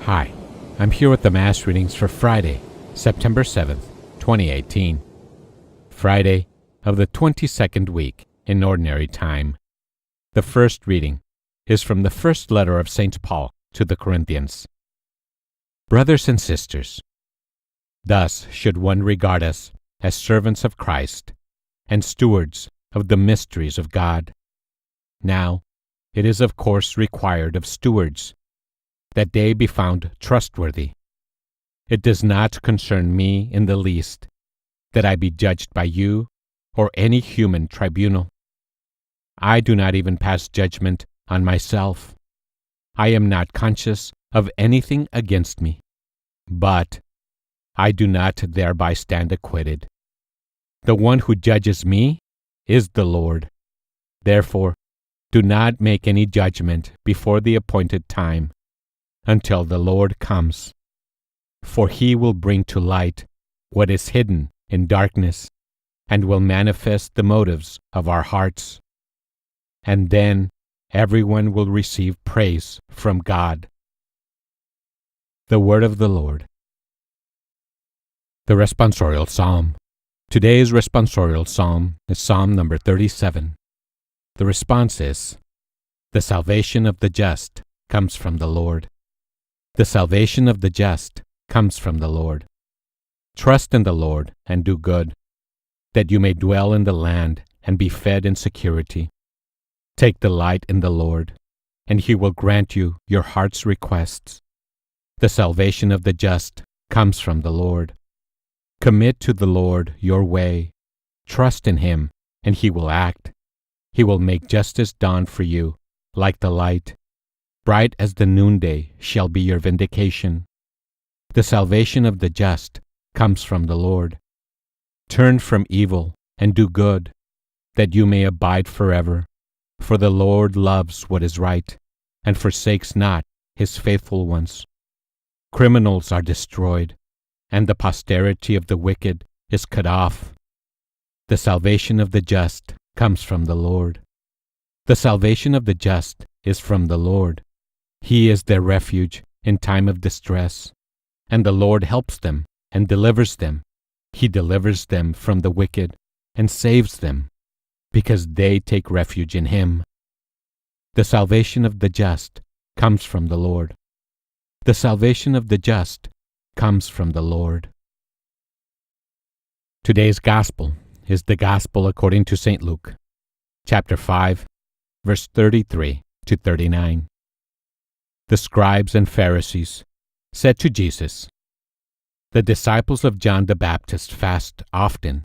Hi, I'm here with the Mass readings for Friday, September 7th, 2018. Friday of the 22nd week in Ordinary Time. The first reading is from the first letter of St. Paul to the Corinthians. Brothers and sisters, thus should one regard us as servants of Christ and stewards of the mysteries of God. Now, it is of course required of stewards that they be found trustworthy. It does not concern me in the least that I be judged by you or any human tribunal. I do not even pass judgment on myself. I am not conscious of anything against me, but I do not thereby stand acquitted. The one who judges me is the Lord. Therefore, do not make any judgment before the appointed time, until the Lord comes. For he will bring to light what is hidden in darkness, and will manifest the motives of our hearts. And then everyone will receive praise from God. The Word of the Lord. The Responsorial Psalm. Today's Responsorial Psalm is Psalm number 37. The response is, "The salvation of the just comes from the Lord." The salvation of the just comes from the Lord. Trust in the Lord and do good, that you may dwell in the land and be fed in security. Take delight in the Lord, and he will grant you your heart's requests. The salvation of the just comes from the Lord. Commit to the Lord your way. Trust in him, and he will act. He will make justice dawn for you, like the light. Bright as the noonday shall be your vindication. The salvation of the just comes from the Lord. Turn from evil and do good, that you may abide forever. For the Lord loves what is right, and forsakes not his faithful ones. Criminals are destroyed, and the posterity of the wicked is cut off. The salvation of the just comes from the Lord. The salvation of the just is from the Lord. He is their refuge in time of distress, and the Lord helps them and delivers them. He delivers them from the wicked and saves them, because they take refuge in him. The salvation of the just comes from the Lord. The salvation of the just comes from the Lord. Today's Gospel is the Gospel according to St. Luke, chapter 5, verse 33 to 39. The scribes and Pharisees said to Jesus, "The disciples of John the Baptist fast often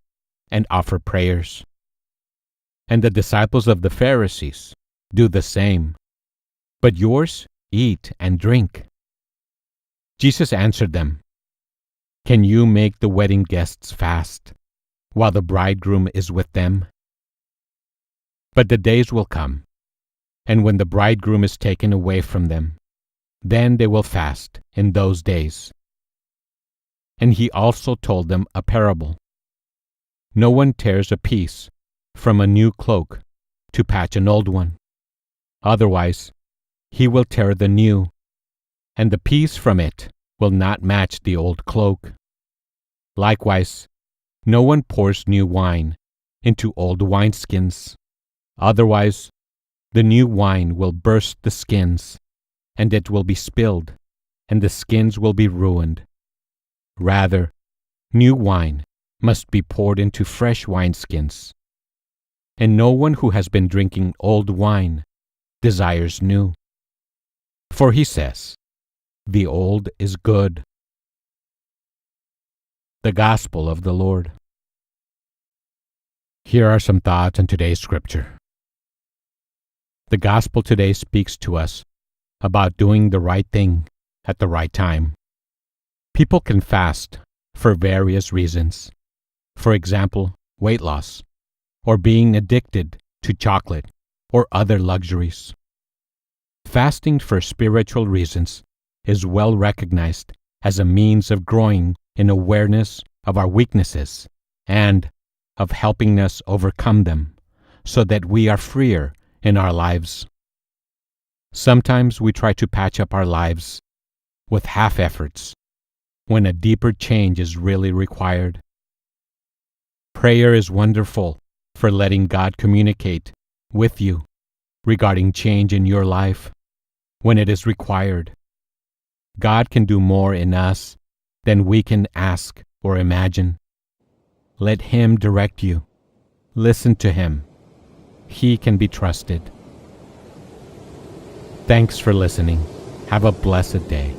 and offer prayers, and the disciples of the Pharisees do the same, but yours eat and drink." Jesus answered them, "Can you make the wedding guests fast while the bridegroom is with them? But the days will come, and when the bridegroom is taken away from them, then they will fast in those days." And he also told them a parable. No one tears a piece from a new cloak to patch an old one. Otherwise, he will tear the new, and the piece from it will not match the old cloak. Likewise, no one pours new wine into old wineskins. Otherwise, the new wine will burst the skins, and it will be spilled, and the skins will be ruined. Rather, new wine must be poured into fresh wineskins. And no one who has been drinking old wine desires new. For he says, "The old is good." The Gospel of the Lord. Here are some thoughts on today's scripture. The Gospel today speaks to us about doing the right thing at the right time. People can fast for various reasons. For example, weight loss, or being addicted to chocolate or other luxuries. Fasting for spiritual reasons is well recognized as a means of growing in awareness of our weaknesses and of helping us overcome them so that we are freer in our lives. Sometimes we try to patch up our lives with half efforts when a deeper change is really required. Prayer is wonderful for letting God communicate with you regarding change in your life when it is required. God can do more in us than we can ask or imagine. Let Him direct you. Listen to Him. He can be trusted. Thanks for listening. Have a blessed day.